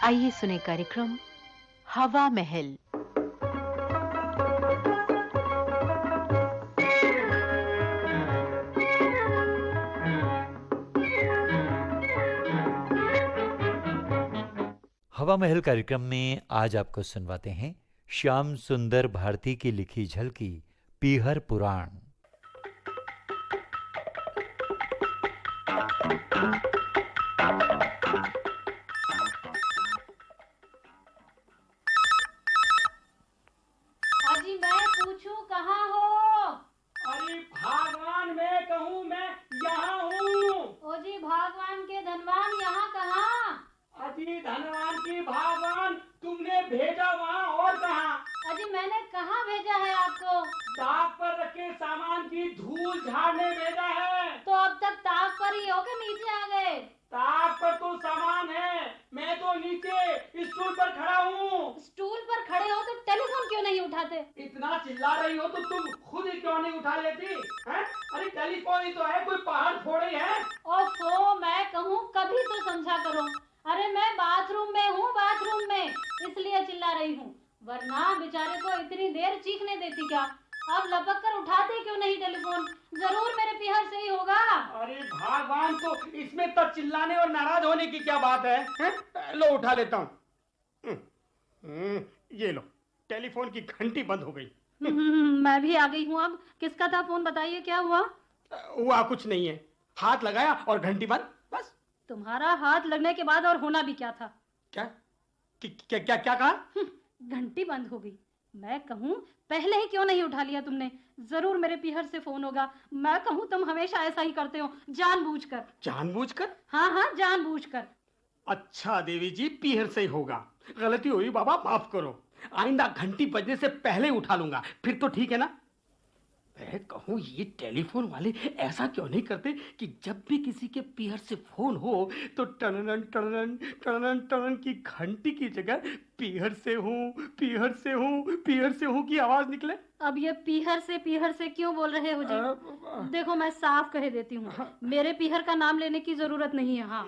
आइए सुने कार्यक्रम हवा महल। हवा महल कार्यक्रम में आज आपको सुनवाते हैं श्याम सुंदर भारती की लिखी झलकी पीहर पुराण। अजी मैं पूछूं कहाँ हो? अरे भगवान, मैं कहूँ मैं यहाँ हूँ। ओ जी भगवान के धनवान यहाँ कहाँ? अजी धनवान की भगवान, तुमने भेजा वहाँ और कहाँ? अजी मैंने कहाँ भेजा है आपको? ताक पर रखे सामान की धूल झाड़ने भेजा है। तो अब तक ताक पर ही हो के नीचे आ गए? ताक पर तो सामान है, मैं तो नीचे स्टूल पर खड़ा हूँ। स्टूल पर खड़े हो तो टेलीफोन क्यों नहीं उठाते? इतना चिल्ला रही हो तो तुम खुद ही क्यों नहीं उठा लेती हैं? अरे टेलीफोन ही तो है, कोई पहाड़ थोड़ी है। ओफो, मैं कहूँ कभी तो समझा करो। अरे मैं बाथरूम में हूँ, बाथरूम में, इसलिए चिल्ला रही हूँ, वरना बेचारे को इतनी देर चीखने देती क्या? अब लपक कर उठाते क्यों नहीं टेलीफोन? जरूर मेरे पीहर से ही होगा। अरे भगवान, तो इसमें तब चिल्लाने और नाराज होने की क्या बात है, हैं? लो उठा लेता हूँ। ये लो, टेलीफोन की घंटी बंद हो गई। मैं भी आ गई हूँ। अब किसका था फोन, बताइए क्या हुआ? हुआ कुछ नहीं है, हाथ लगाया और घंटी बंद, बस। तुम्हारा हाथ लगने के बाद और होना भी क्या था? क्या क्या क्या, क्या कहा? घंटी बंद हो गई। मैं कहूँ पहले ही क्यों नहीं उठा लिया तुमने? जरूर मेरे पीहर से फोन होगा। मैं कहूँ तुम हमेशा ऐसा ही करते हो, जानबूझकर। जानबूझकर? हाँ हाँ, जानबूझकर। अच्छा देवी जी, पीहर से ही होगा, गलती हुई बाबा, माफ करो। आइंदा घंटी बजने से पहले उठा लूंगा, फिर तो ठीक है ना? मैं कहूँ ये टेलीफोन वाले ऐसा क्यों नहीं करते कि जब भी किसी के पीहर से फोन हो तो टनन टनन टनन टनन की घंटी की जगह पीहर से हूँ, पीहर से हूँ, पीहर से हूँ की आवाज निकले। अब ये पीहर से क्यों बोल रहे हो जी? देखो मैं साफ कह देती हूँ, मेरे पीहर का नाम लेने की जरूरत नहीं है। हाँ,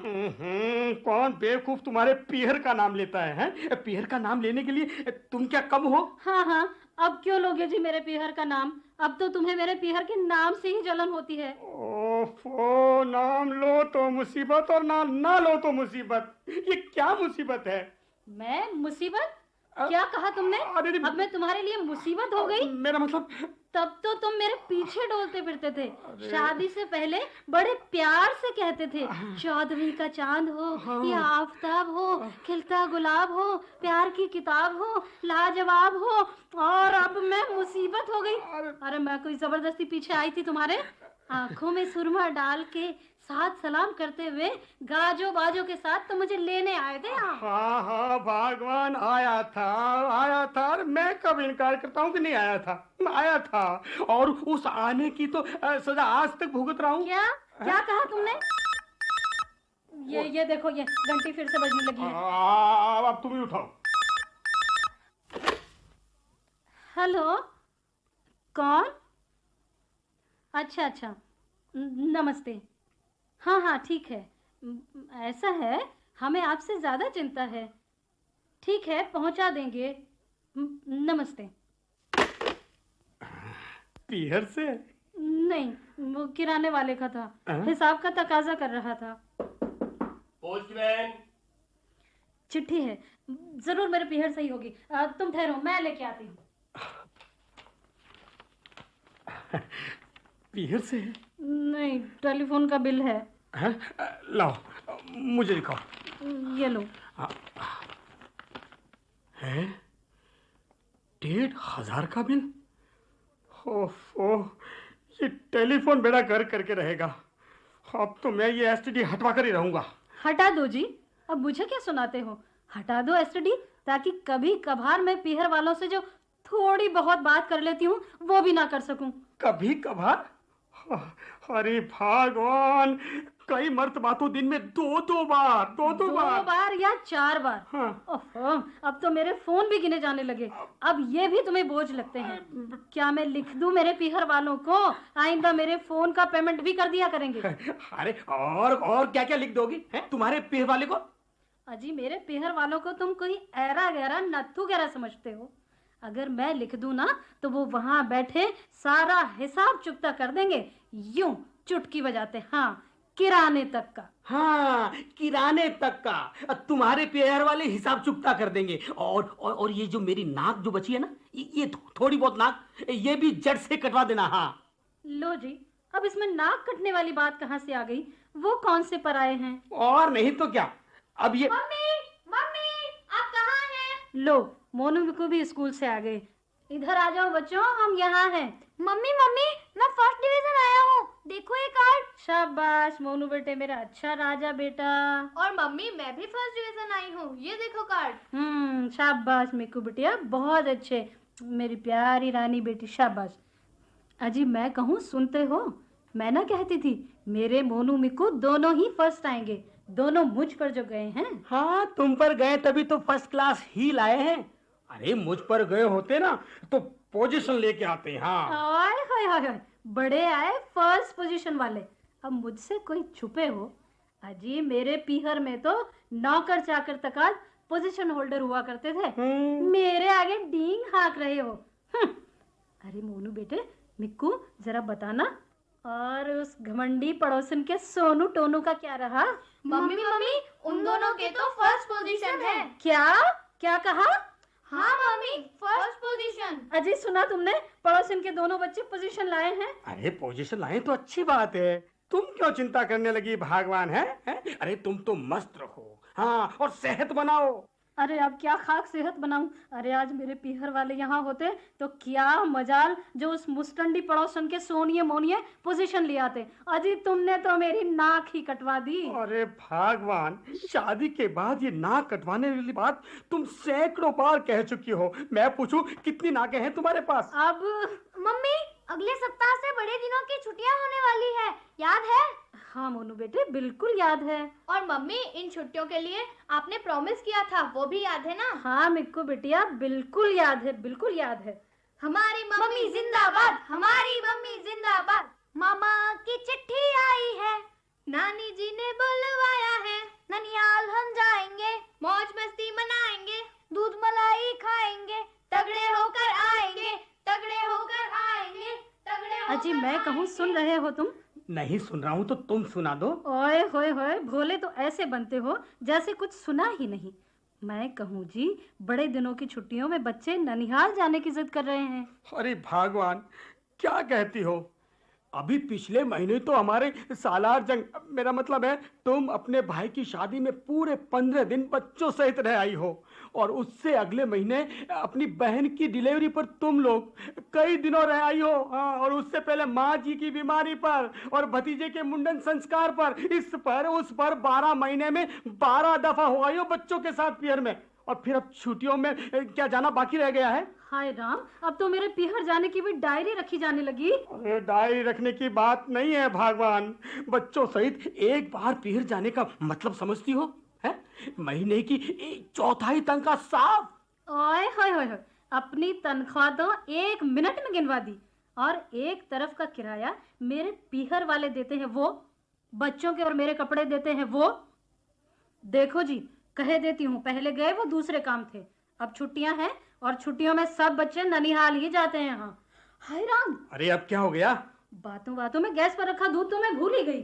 कौन बेवकूफ तुम्हारे पीहर का नाम लेता है? पीहर का नाम लेने के लिए तुम क्या कम हो? हाँ हाँ, अब क्यों लोगे जी मेरे पीहर का नाम? अब तो तुम्हें मेरे पीहर के नाम से ही जलन होती है। ओफो, नाम लो तो मुसीबत और ना लो तो मुसीबत। ये क्या मुसीबत है? मैं मुसीबत? क्या कहा तुमने? अब मैं तुम्हारे लिए मुसीबत हो गई? मेरा मतलब, तब तो तुम मेरे पीछे डोलते फिरते थे। शादी से पहले बड़े प्यार से कहते थे, चौदहवीं का चांद हो या आफताब हो, खिलता गुलाब हो, प्यार की किताब हो, लाजवाब हो, और अब मैं मुसीबत हो गई। अरे मैं कोई जबरदस्ती पीछे आई थी तुम्हारे? आंखों में सुरमा डाल के साथ सलाम करते हुए गाजो बाजो के साथ तो मुझे लेने आए थे यहाँ। हाँ हाँ भगवान, आया था। और मैं कब इनकार करता हूँ कि नहीं आया था? आया था, और उस आने की तो सजा आज तक भुगत रहा हूँ। क्या कहा तुमने? ये देखो, ये घंटी फिर से बजने लगी है। अब तुम ही उठाओ। हेलो, कौन? अच्छा, नमस्ते। हाँ ठीक है। ऐसा है, हमें आपसे ज्यादा चिंता है। ठीक है, पहुंचा देंगे। नमस्ते। पीहर से? नहीं, वो किराने वाले का था, हिसाब का तकाजा कर रहा था। पोस्टमैन। चिट्ठी है, जरूर मेरे पीहर से ही होगी। तुम ठहरो, मैं लेके आती हूँ। पीहर से? नहीं, टेलीफोन का बिल है। लाओ, मुझे दिखाओ। ये लो। है 1,500 का बिल? ओफो, ये टेलीफोन बेड़ा घर करके रहेगा। अब तो मैं ये एसटीडी हटवा कर ही रहूंगा। हटा दो जी, अब मुझे क्या सुनाते हो? हटा दो एसटीडी, ताकि कभी कभार मैं पीहर वालों से जो थोड़ी बहुत बात कर लेती हूँ वो भी ना कर सकूं। कभी कभार? अरे भगवान, कई मर्तबा तो दिन में दो बार या 4 बार। हाँ। ओहो, अब तो मेरे फोन भी गिने जाने लगे। अब ये भी तुम्हें बोझ लगते हैं? क्या मैं लिख दूं मेरे पीहर वालों को? आइंदा मेरे फोन का पेमेंट भी कर दिया करेंगे। अरे और क्या क्या लिख दोगी हैं तुम्हारे पीहर वाले को? अजी मेरे पीहर वालों को तुम कोई ऐरा गहरा नत्थू गहरा समझते हो। अगर मैं लिख दूं ना तो वो वहां बैठे सारा हिसाब चुकता कर देंगे, यूं चुटकी बजाते। हाँ, किराने तक का। हाँ, किराने तक का तुम्हारे पेयर वाले हिसाब चुकता कर देंगे। और ये जो मेरी नाक जो बची है ना, ये थोड़ी बहुत नाक, ये भी जड़ से कटवा देना। हाँ लो जी, अब इसमें नाक कटने वाली बात कहाँ से आ गई? वो कौन से पराये हैं? और नहीं तो क्या। अब ये मम्मी, मम्मी, आप कहाँ हैं? लो, मोनू को भी स्कूल से आ गए। इधर आ जाओ बच्चों, हम यहाँ हैं। मम्मी मम्मी, मैं फर्स्ट डिवीजन आया हूँ, देखो ये कार्ड। शाबाश मोनू बेटे, मेरा अच्छा राजा बेटा। और मम्मी मैं भी फर्स्ट डिवीजन आई हूँ, ये देखो कार्ड। शाबाश मिक्कू बिटिया, बहुत अच्छे, मेरी प्यारी रानी बेटी, शाबाश। अजी मैं कहूँ सुनते हो, मैं ना कहती थी मेरे मोनू मिक्कू दोनों ही फर्स्ट आएंगे, दोनों मुझ पर जो गए हैं। हाँ, तुम पर गए तभी तो फर्स्ट क्लास ही लाए हैं। अरे मुझ पर गए होते ना तो पोजीशन लेके आते। हाँ आय हाय हाय हाय, बड़े आए फर्स्ट पोजीशन वाले, अब मुझसे कोई छुपे हो? अजी मेरे पीहर में तो नौकर चाकर तक आज पोजीशन होल्डर हुआ करते थे, मेरे आगे डींग हाँक रहे हो। अरे मोनू बेटे, मिक्कू जरा बताना, और उस घमंडी पड़ोसन के सोनू टोनू का क्या रहा? मम्मी मम्मी, उन दोनों के तो फर्स्ट पोजीशन है। क्या क्या कहा? हाँ मम्मी, फर्स्ट पोजीशन। अजी सुना तुमने, पड़ोसन के दोनों बच्चे पोजीशन लाए हैं। अरे पोजीशन लाए तो अच्छी बात है, तुम क्यों चिंता करने लगी भगवान है? अरे तुम तो मस्त रहो। हाँ, और सेहत बनाओ। अरे अब क्या खाक सेहत बनाऊं? अरे आज मेरे पीहर वाले यहाँ होते तो क्या मजाल जो उस मुस्टंडी पड़ोसन के सोनिए मोनिए पोजीशन ले आते। अजी तुमने तो मेरी नाक ही कटवा दी। अरे भगवान, शादी के बाद ये नाक कटवाने वाली बात तुम सैकड़ों बार कह चुकी हो। मैं पूछूं कितनी नाकें हैं तुम्हारे पास? अब मम्मी, अगले सप्ताह से बड़े दिनों की छुट्टियां होने वाली है, याद है? हाँ मोनू बेटे, बिल्कुल याद है। और मम्मी, इन छुट्टियों के लिए आपने प्रॉमिस किया था, वो भी याद है ना? हाँ मिक्कू बिटिया, बिल्कुल याद है, बिल्कुल याद है। हमारी मम्मी जिंदाबाद, हमारी मम्मी जिंदाबाद। मामा की चिट्ठी आई है, नानी जी ने बुलवाया है, ननियाल हम जाएंगे, मौज मस्ती मनाएंगे, दूध मलाई खाएंगे, तगड़े होकर आएंगे, तगड़े होकर आएंगे, तगड़े होकर। अजी मैं कहूँ सुन रहे हो तुम? नहीं सुन रहा हूँ तो तुम सुना दो। ओए होए होए, भोले तो ऐसे बनते हो जैसे कुछ सुना ही नहीं। मैं कहूँ जी, बड़े दिनों की छुट्टियों में बच्चे ननिहाल जाने की जिद कर रहे हैं। अरे भगवान, क्या कहती हो? अभी पिछले महीने तो हमारे सालार जंग, मेरा मतलब है तुम अपने भाई की शादी में पूरे 15 दिन बच्चों सहित रह आई हो, और उससे अगले महीने अपनी बहन की डिलीवरी पर तुम लोग कई दिनों रह आई हो। हाँ, और उससे पहले माँ जी की बीमारी पर और भतीजे के मुंडन संस्कार पर, इस पर उस पर 12 महीने में 12 दफा हो आई हो बच्चों के साथ पियर में। और फिर अब छुट्टियों में क्या जाना बाकी रह गया है? हाय राम, अब तो मेरे पीहर जाने की भी डायरी रखी जाने लगी। अरे डायरी रखने की बात नहीं है भगवान, बच्चों सहित एक बार पीहर जाने का मतलब समझती हो? है महीने की 1/4 तनख्वाह साफ। ओए होए होए होए, अपनी तनख्वाह तो 1 मिनट में गिनवा दी, और एक तरफ का किराया मेरे पीहर वाले देते हैं वो, बच्चों के और मेरे कपड़े देते हैं वो। देखो जी, कह देती हूँ, पहले गए वो दूसरे काम थे, अब छुट्टियां हैं और छुट्टियों में सब बच्चे ननिहाल ही जाते हैं। हाँ हाय राम, अरे अब क्या हो गया? बातों बातों में गैस पर रखा दूध तो मैं भूल ही गई।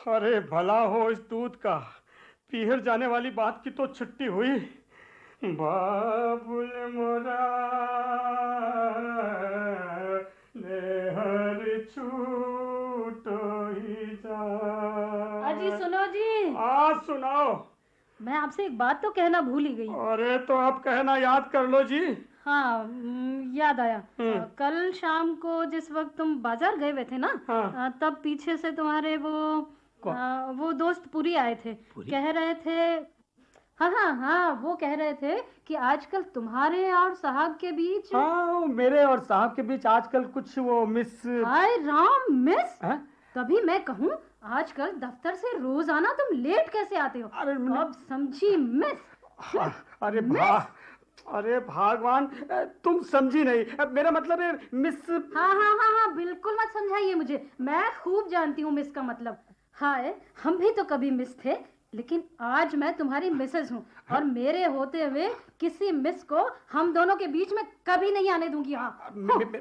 अरे भला हो इस दूध का, पीहर जाने वाली बात की तो छुट्टी हुई। बाबुल मोरा नेहर छूटो ही जा। अजी सुनो जी। आज सुनाओ। मैं आपसे एक बात तो कहना भूल ही गई। अरे तो आप कहना याद कर लो जी। हाँ याद आया। कल शाम को जिस वक्त तुम बाजार गए हुए थे ना, हाँ। तब पीछे से तुम्हारे वो दोस्त पूरी आए थे। कह रहे थे, हाँ, वो कह रहे थे कि आजकल तुम्हारे और साहब के बीच, हाँ, मेरे और साहब के बीच आजकल कुछ वो मिस। हाय राम, मिस? है? तभी मैं कहूँ, आजकल दफ्तर से रोजाना तुम लेट कैसे आते हो? अरे अब समझी मिस? अरे भगवान, तुम समझी नहीं, मेरा मतलब है मिस। हाँ, बिल्कुल मत समझाइए मुझे, मैं खूब जानती हूँ मिस का मतलब। हाय, हम भी तो कभी मिस थे, लेकिन आज मैं तुम्हारी मिसेज हूँ और मेरे होते हुए किसी मिस को हम दोनों के बीच में कभी नहीं आने दूंगी। हाँ,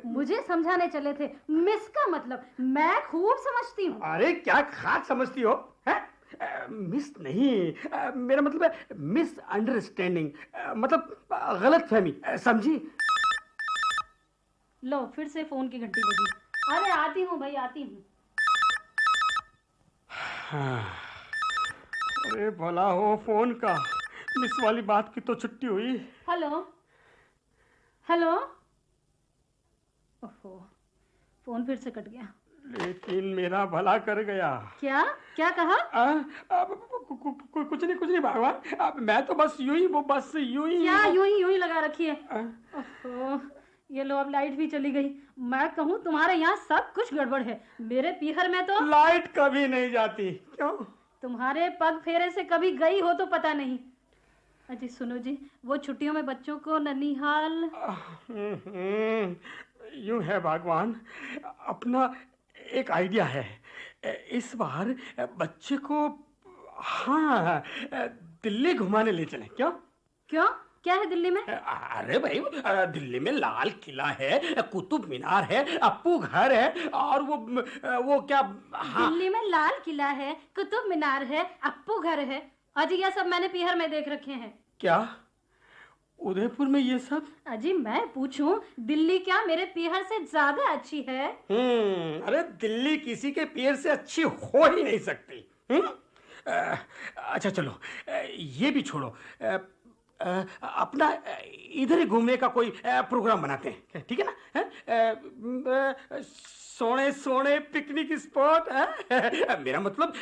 मुझे समझाने चले थे, मिस का मतलब मैं खूब समझती हूँ। अरे क्या खास समझती हो है? मिस नहीं, मेरा मतलब है मिस अंडरस्टैंडिंग, मतलब गलत फहमी, समझी? लो, फिर से फोन की घंटी बजी। अरे आती हूँ भाई, आती हूँ। अरे भला हो फोन का, मिस वाली बात की तो छुट्टी हुई। Hello hello. ओहो, फोन फिर से कट गया। लेकिन मेरा भला कर गया। क्या क्या कहा? कुछ नहीं भगवान, अब मैं तो बस यूं ही क्या यूं ही लगा रखी है? ओहो, ये लो, अब लाइट भी चली गई। मैं कहूँ तुम्हारे यहाँ सब कुछ गड़बड़ है। मेरे पीहर में तो लाइट कभी नहीं जाती। क्यों? तुम्हारे पग फेरे से कभी गई हो तो पता नहीं। अजी सुनो जी, वो छुट्टियों में बच्चों को ननिहाल। यूं है भगवान, अपना एक आइडिया है। इस बार बच्चे को, हाँ, दिल्ली घुमाने ले चलें। क्यों? क्यों, क्या है दिल्ली में? अरे भाई, दिल्ली में लाल किला है, कुतुब मीनार है, अप्पू घर है, और वो क्या, हाँ। दिल्ली में लाल किला है, कुतुब मीनार है, अप्पू घर है। अजी ये सब मैंने पीहर में देख रखे हैं। क्या उदयपुर में ये सब? अजी मैं पूछूं, दिल्ली क्या मेरे पीहर से ज्यादा अच्छी है? अरे दिल्ली किसी के पीहर से अच्छी हो ही नहीं सकती। अच्छा चलो, ये भी छोड़ो, अपना इधर ही घूमने का कोई प्रोग्राम बनाते हैं, ठीक है ना? सोने सोने पिकनिक स्पॉट है। मेरा मतलब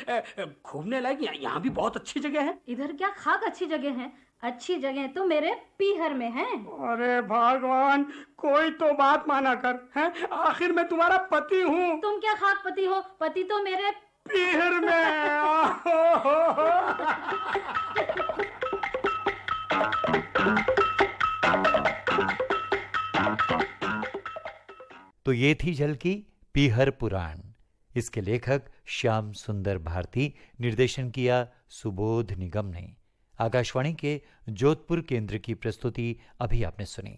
घूमने लायक यहाँ भी बहुत अच्छी जगह है। इधर क्या खाक अच्छी जगह है? अच्छी जगह तो मेरे पीहर में है। अरे भगवान, कोई तो बात माना कर, हैं? आखिर मैं तुम्हारा पति हूँ। तुम क्या खाक पति हो? पति तो मेरे पीहर में। तो ये थी झलकी पीहर पुराण। इसके लेखक श्याम सुंदर भारती, निर्देशन किया सुबोध निगम ने। आकाशवाणी के जोधपुर केंद्र की प्रस्तुति अभी आपने सुनी।